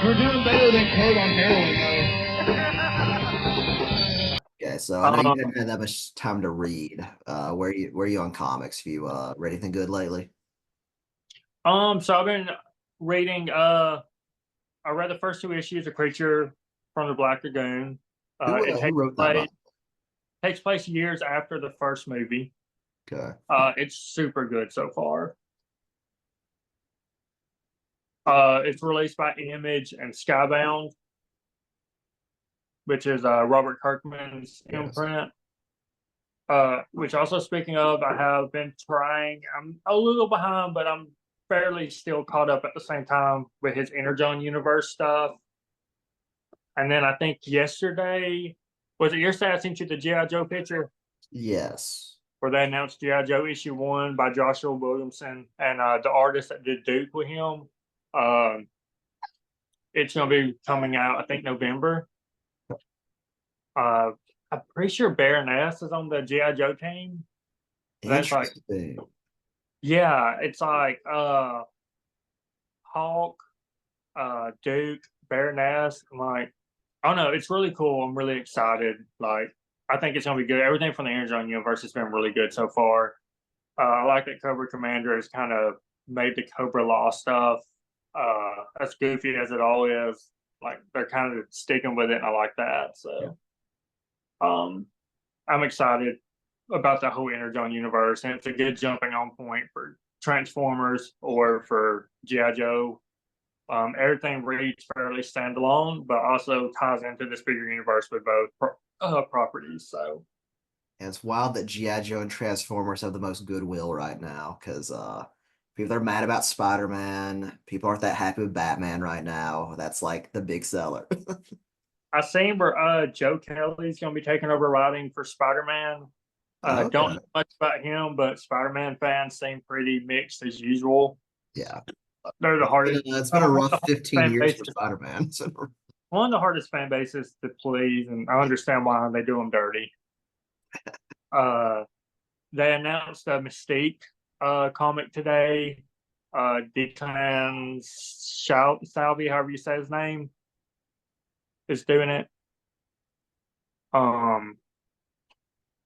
We're doing better than Code on heroin, Okay, so I know you Um, haven't had that much time to read. Where are you on comics? Have you read anything good lately? so I've been reading. I read the first two issues of Creature from the Black Lagoon. It Who wrote that place novel? takes place years after the first movie. Okay. It's super good so far. It's released by Image and Skybound, which is Robert Kirkman's Yes. imprint. Which also, speaking of, I have been trying. I'm a little behind, but I'm fairly still caught up at the same time with his Energon universe stuff. And then I think yesterday, was it yesterday I sent you the G.I. Joe picture Yes. where they announced G.I. Joe issue 1 by Joshua Williamson and the artist that did Duke with him. Um, it's going to be coming out, I think, November. Uh, I'm pretty sure Baroness is on the G.I. Joe team. That's like, Interesting. yeah, it's like Hawk, Duke, Baroness. I'm like, I don't know. It's really cool. I'm really excited. Like, I think it's gonna be good. Everything from the Energon universe has been really good so far. I like that Cobra Commander has kind of made the Cobra Law stuff as goofy as it all is. Like, they're kind of sticking with it, and I like that. Yeah. So, um, I'm excited about the whole Energon universe, and it's a good jumping on point for Transformers or for GI Joe. Everything reads fairly standalone, but also ties into this bigger universe with both properties. So, And it's wild that G.I. Joe and Transformers have the most goodwill right now because people are mad about Spider-Man. People aren't that happy with Batman right now. That's like the big seller. I seen where Joe Kelly's going to be taking over writing for Spider Man. Don't Okay. know much about him, but Spider Man fans seem pretty mixed as usual. Yeah. They're the hardest, It's been a one of the rough hardest 15 fan years for bases. Spider-Man. So, One of the hardest fan bases to please, and I understand why they do them dirty. Uh, they announced a Mystique comic today. Declan Salvi, however you say his name, is doing it. Um,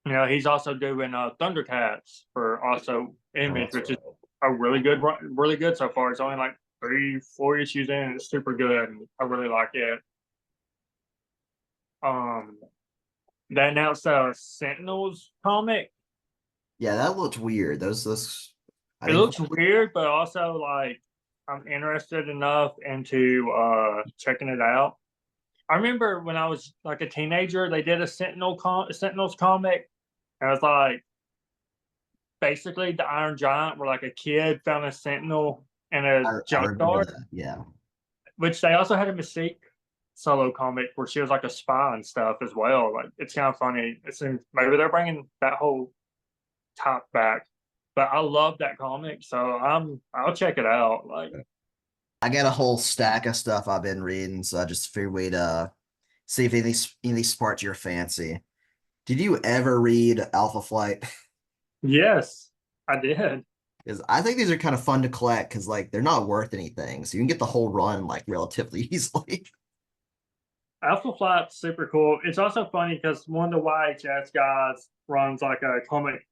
he's also doing Thundercats for also Image, that's which is right. a really good so far. It's only like 3, 4 issues in. It's super good, and I really like it. Um, they announced a Sentinels comic. Yeah, that looked weird. Those I It didn't looks weird, but also like I'm interested enough into checking it out. I remember when I was like a teenager, they did a Sentinels comic, and I was like, basically the Iron Giant, where like a kid found a Sentinel in a I remember junkyard, that. Yeah. which they also had a Mystique solo comic where she was like a spy and stuff as well. Like, it's kind of funny. It seems maybe they're bringing that whole top back, but I love that comic, so I'll check it out. Like, I got a whole stack of stuff I've been reading, so I just figured we'd see if any of these sparked your fancy. Did you ever read Alpha Flight? yes, I did. Because I think these are kind of fun to collect because like they're not worth anything, so you can get the whole run like relatively easily. Alpha Flight's super cool. It's also funny because one of the YHS guys runs like a comic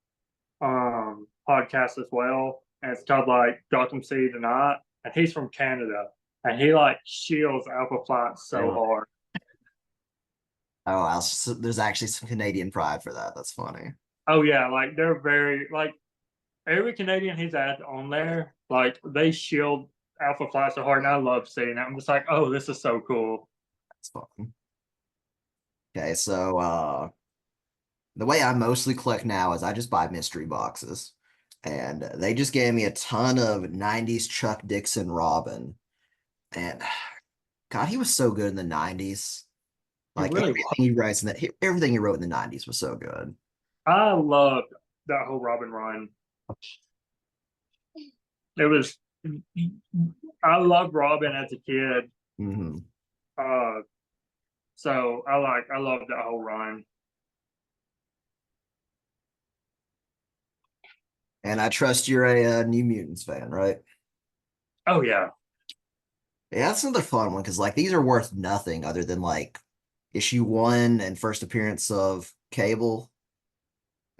podcast as well, and it's called like Gotham City Tonight, and he's from Canada, and he like shields Alpha Flight so Really? hard. Oh, wow. So there's actually some Canadian pride for that. That's funny. Oh yeah, like they're very like every Canadian he's had on there, like they shield Alpha Flight so hard, and I love seeing it. I'm just like, oh, this is so cool. That's fun. Okay, so the way I mostly collect now is I just buy mystery boxes. And they just gave me a ton of 90s Chuck Dixon Robin. And God, he was so good in the 90s. It Like really was. everything he wrote in the 90s was so good. I loved that whole Robin run. It was. I loved Robin as a kid. Hmm. Uh, so I love that whole run. And I trust you're a New Mutants fan, right? Oh yeah, Yeah, that's another fun one because like these are worth nothing other than like issue one and first appearance of Cable.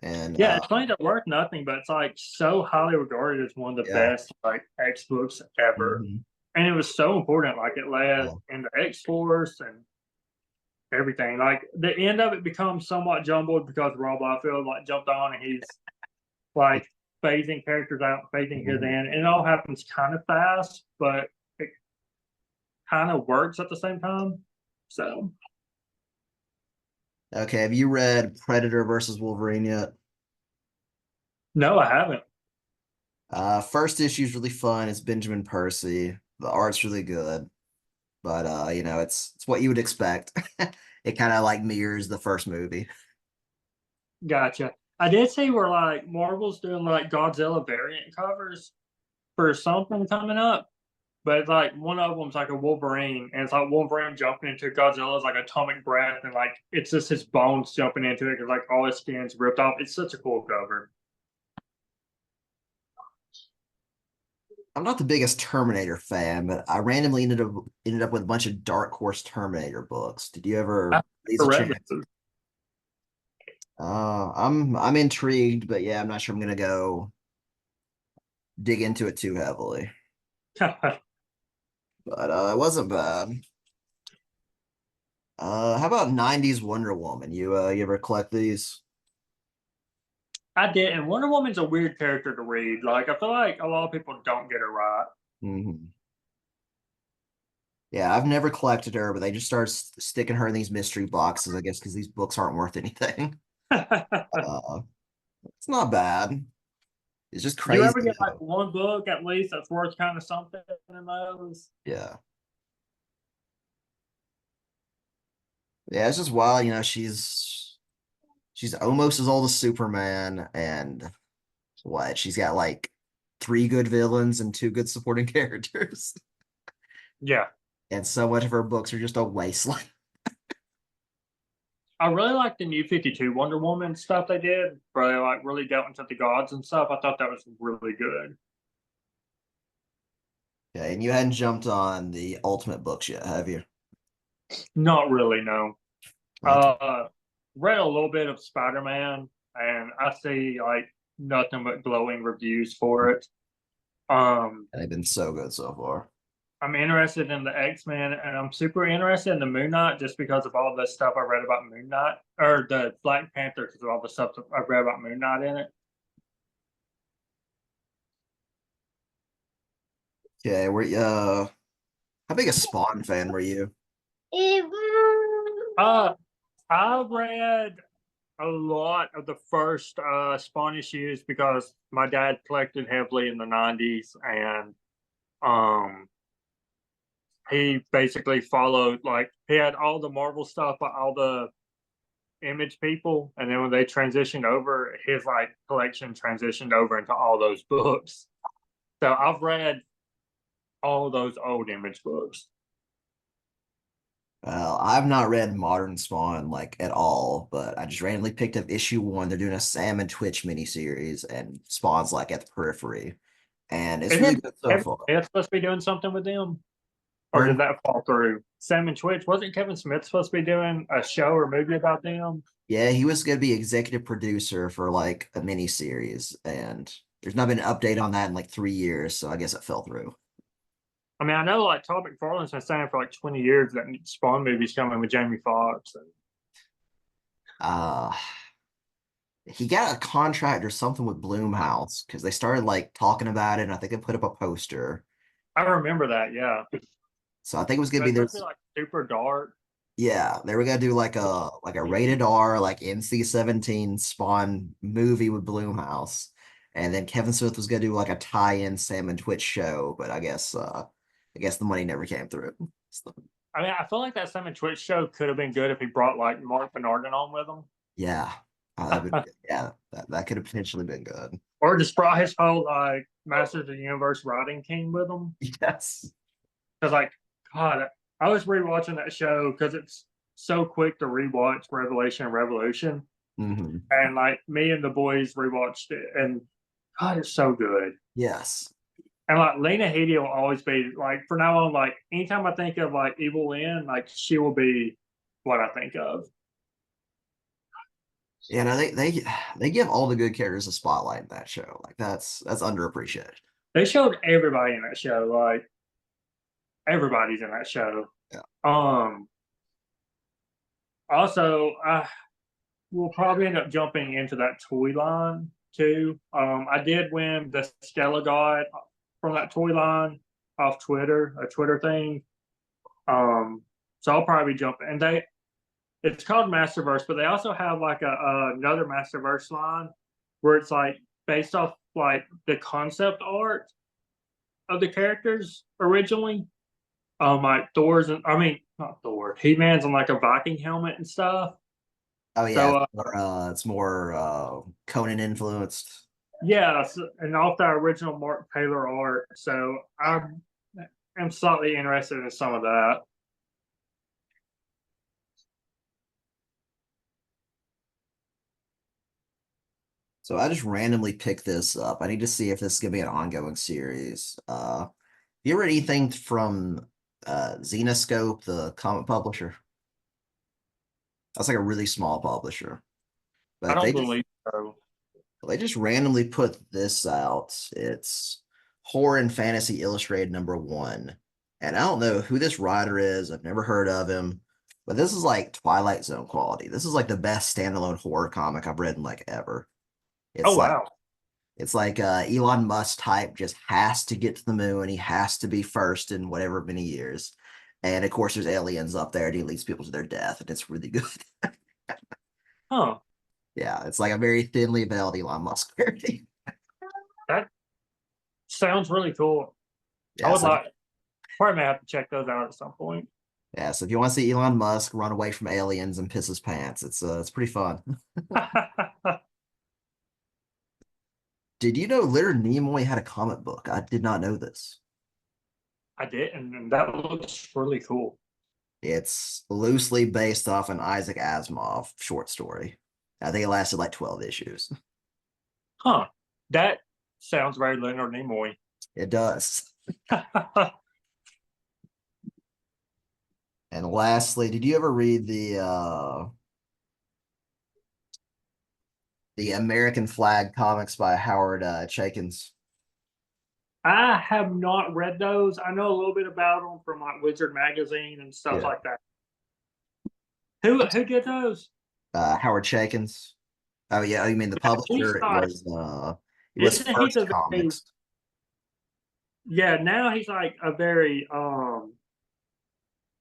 And Yeah, it's funny they're worth nothing, but it's like so highly regarded as one of the yeah. best like X books ever. Mhm. And it was so important. Like it led Yeah. into X Force and everything. Like the end of it becomes somewhat jumbled because Rob Liefeld like jumped on and he's like phasing characters out, phasing his in, Mhm. and it all happens kind of fast, but it kind of works at the same time. So Okay, have you read Predator versus Wolverine yet? no, I haven't. First issue is really fun. It's Benjamin Percy. The art's really good, but it's what you would expect. It kind of like mirrors the first movie. Gotcha. I did see where like Marvel's doing like Godzilla variant covers for something coming up. But it's like one of them's like a Wolverine, and it's like Wolverine jumping into Godzilla's like atomic breath, and like it's just his bones jumping into it because like all his skin's ripped off. It's such a cool cover. I'm not the biggest Terminator fan, but I randomly ended up with a bunch of Dark Horse Terminator books. Did you ever I these a never read chance? this. I'm intrigued, but yeah, I'm not sure I'm gonna go dig into it too heavily. But it wasn't bad. How about 90s Wonder Woman? You ever collect these? I did, and Wonder Woman's a weird character to read. Like I feel like a lot of people don't get her right. Hmm. Yeah, I've never collected her, but they just started sticking her in these mystery boxes, I guess, because these books aren't worth anything. Uh, it's not bad. It's just Do you crazy. ever get like one book at least that's worth kind of something in those? Yeah. Yeah, it's just wild, she's almost as old as Superman, and what? She's got like three good villains and two good supporting characters. Yeah, And so much of her books are just a wasteland. I really like the New 52 Wonder Woman stuff they did, where they like really dealt into the gods and stuff. I thought that was really good. Yeah, and you hadn't jumped on the Ultimate books yet, have you? Not really, no. Okay. Read a little bit of Spider-Man, and I see like nothing but glowing reviews for it. Um, And they've been so good so far. I'm interested in the X-Men, and I'm super interested in the Moon Knight just because of all the stuff I read about Moon Knight, or the Black Panther because of all the stuff that I read about Moon Knight in it. Okay, how big a Spawn fan were you? Uh, I read a lot of the first Spawn issues because my dad collected heavily in the '90s, and um, he basically followed like he had all the Marvel stuff, but all the Image people, and then when they transitioned over, his like collection transitioned over into all those books. So I've read all those old Image books. Well, I've not read Modern Spawn like at all, but I just randomly picked up issue one. They're doing a Sam and Twitch miniseries, and Spawn's like at the periphery, and it's really Isn't good so Kevin far. Smith supposed to be doing something with them, or did Pardon? that fall through? Sam and Twitch, wasn't Kevin Smith supposed to be doing a show or movie about them? Yeah, he was going to be executive producer for like a miniseries, and there's not been an update on that in like 3 years, so I guess it fell through. I mean, I know like Todd McFarlane's been saying for like 20 years that Spawn movie's coming with Jamie Foxx. And Uh, he got a contract or something with Bloomhouse because they started like talking about it, and I think they put up a poster. I remember that, yeah. So I think it was gonna But be it's supposed to this. be like super dark. Yeah, they were gonna do like a rated R, like NC-17 Spawn movie with Bloomhouse, and then Kevin Smith was gonna do like a tie-in Sam and Twitch show, but I guess the money never came through. So, I mean, I feel like that Sam and Twitch show could have been good if he brought like Mark Bernardin on with him, yeah, that could have potentially been good. or just brought his whole like Masters of the Universe writing team with him. Yes. Because like, God, I was rewatching that show because it's so quick to rewatch Revelation and Revolution, Hmm. and like me and the boys rewatched it, and God, it's so good. Yes. And like Lena Headey will always be like for now on, like anytime I think of like Evil Lynn, like she will be what I think of. You know, they give all the good characters a spotlight in that show. Like that's underappreciated. They showed everybody in that show, like everybody's in that show. Yeah. Also, I will probably end up jumping into that toy line too. I did win the Stella God from that toy line off Twitter, a Twitter thing. So I'll probably jump and it's called Masterverse, but they also have like another Masterverse line where it's like based off like the concept art of the characters originally. Like Thor's and I mean not Thor, He-Man's on like a Viking helmet and stuff. Oh yeah, So it's more Conan influenced. yeah, so, and off that original Mark Taylor art. So I'm slightly interested in some of that. So I just randomly picked this up. I need to see if this is gonna be an ongoing series. You ever read anything from Zenoscope, the comic publisher? That's like a really small publisher. I But don't believe so. they just randomly put this out. It's Horror and Fantasy Illustrated #1. And I don't know who this writer is. I've never heard of him. But this is like Twilight Zone quality. This is like the best standalone horror comic I've read in like ever. It's Oh like wow. it's like Elon Musk type just has to get to the moon. He has to be first in whatever many years. And of course, there's aliens up there and he leads people to their death. And it's really good. Huh. Yeah, it's like a very thinly veiled Elon Musk parody. That sounds really cool. I Yeah, would so, like probably may have to check those out at some point. yeah, so if you want to see Elon Musk run away from aliens and piss his pants, it's pretty fun. Did you know Leonard Nimoy had a comic book? I did not know this. I did, and that looks really cool. It's loosely based off an Isaac Asimov short story. I think it lasted like 12 issues. Huh. That sounds very Leonard Nimoy. It does. And lastly, did you ever read the American Flag comics by Howard Chaykin? I have not read those. I know a little bit about them from like Wizard magazine and stuff Yeah. like that. Who did those? Howard Chaykin. Oh yeah, you mean the publisher? It was Isn't he First the very, Comics. yeah, now he's like a very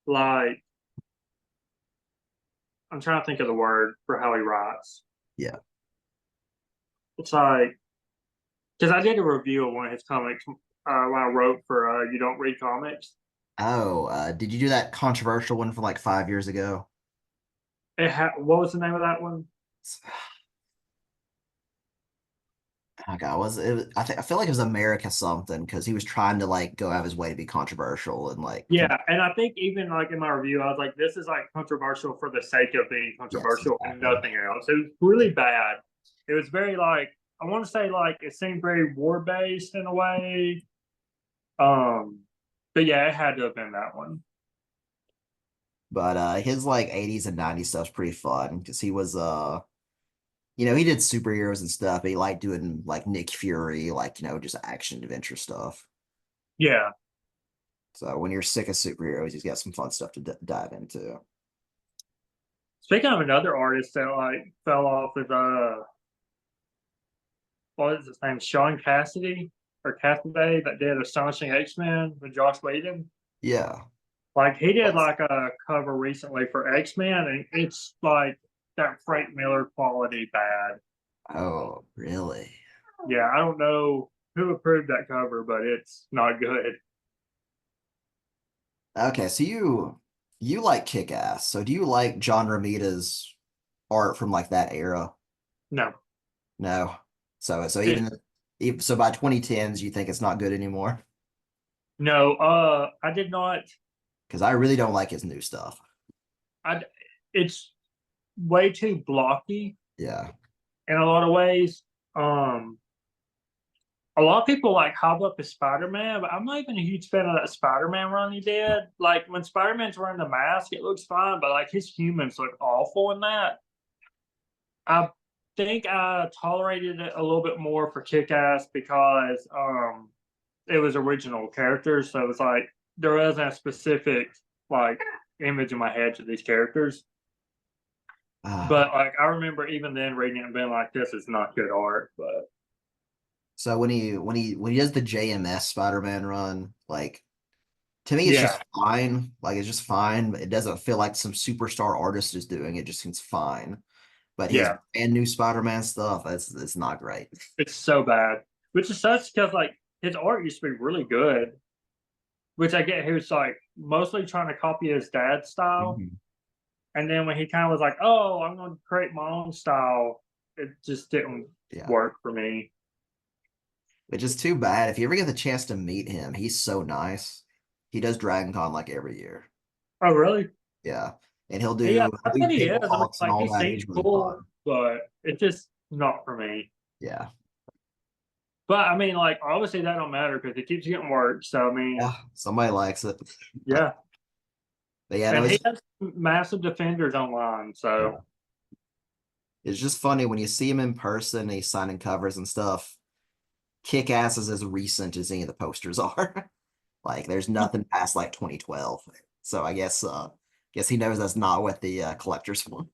like I'm trying to think of the word for how he writes. Yeah. It's like because I did a review of one of his comics when I wrote for You Don't Read Comics. Oh, did you do that controversial one from like 5 years ago? What was the name of that one? Oh God, I feel like it was America something because he was trying to like go out of his way to be controversial and like Yeah, and I think even like in my review, I was like, this is like controversial for the sake of being yes, controversial and exactly. nothing else. It was really bad. It was very like I want to say like it seemed very war based in a way. But yeah, it had to have been that one. But his like 80s and 90s stuff's pretty fun because he was he did superheroes and stuff, but he liked doing like Nick Fury, like just action adventure stuff. Yeah. So when you're sick of superheroes, he's got some fun stuff to dive into. Speaking of another artist that like fell off with what is his name? Sean Cassidy or Cassidy that did Astonishing X-Men with Josh Whedon. Yeah. Like he did like a cover recently for X-Men and it's like that Frank Miller quality bad. Oh, really? Yeah, I don't know who approved that cover, but it's not good. Okay, so you like Kick-Ass. So do you like John Romita's art from like that era? No. No. So It, even so by 2010s, you think it's not good anymore? no, I did not Because I really don't like his new stuff. I it's way too blocky Yeah. in a lot of ways. Um a lot of people like hype up his Spider-Man, but I'm not even a huge fan of that Spider-Man run he did. Like when Spider-Man's wearing the mask, it looks fine, but like his humans look awful in that. I think I tolerated it a little bit more for Kick-Ass because it was original characters, so it's like there wasn't a specific like image in my head to these characters. Ah, But like I remember even then reading it and being like, this is not good art. But so when he does the JMS Spider-Man run, like to me it's yeah, just fine. Like it's just fine, but it doesn't feel like some superstar artist is doing it. Just seems fine. But his yeah, brand new Spider-Man stuff, it's not great. it's so bad. Which is such because like his art used to be really good. Which I get he was like mostly trying to copy his dad's style. Mhm. And then when he kind of was like, "Oh, I'm gonna create my own style," it just didn't Yeah. work for me. Which is too bad. If you ever get the chance to meet him, he's so nice. He does Dragon Con like every year. Oh, really? Yeah. And he'll Yeah, do I he'll do bet he is. table I mean, talks and like all he that. seems He's really cool, fun. but it's just not for me. Yeah. But I mean, like obviously that don't matter because it keeps getting work. So I mean, Yeah. Somebody likes it. yeah. But yeah, no, And he has massive defenders online. So it's just funny when you see him in person, he's signing covers and stuff. Kick Ass is as recent as any of the posters are. Like there's nothing past like 2012. So I guess he knows that's not what the collectors want.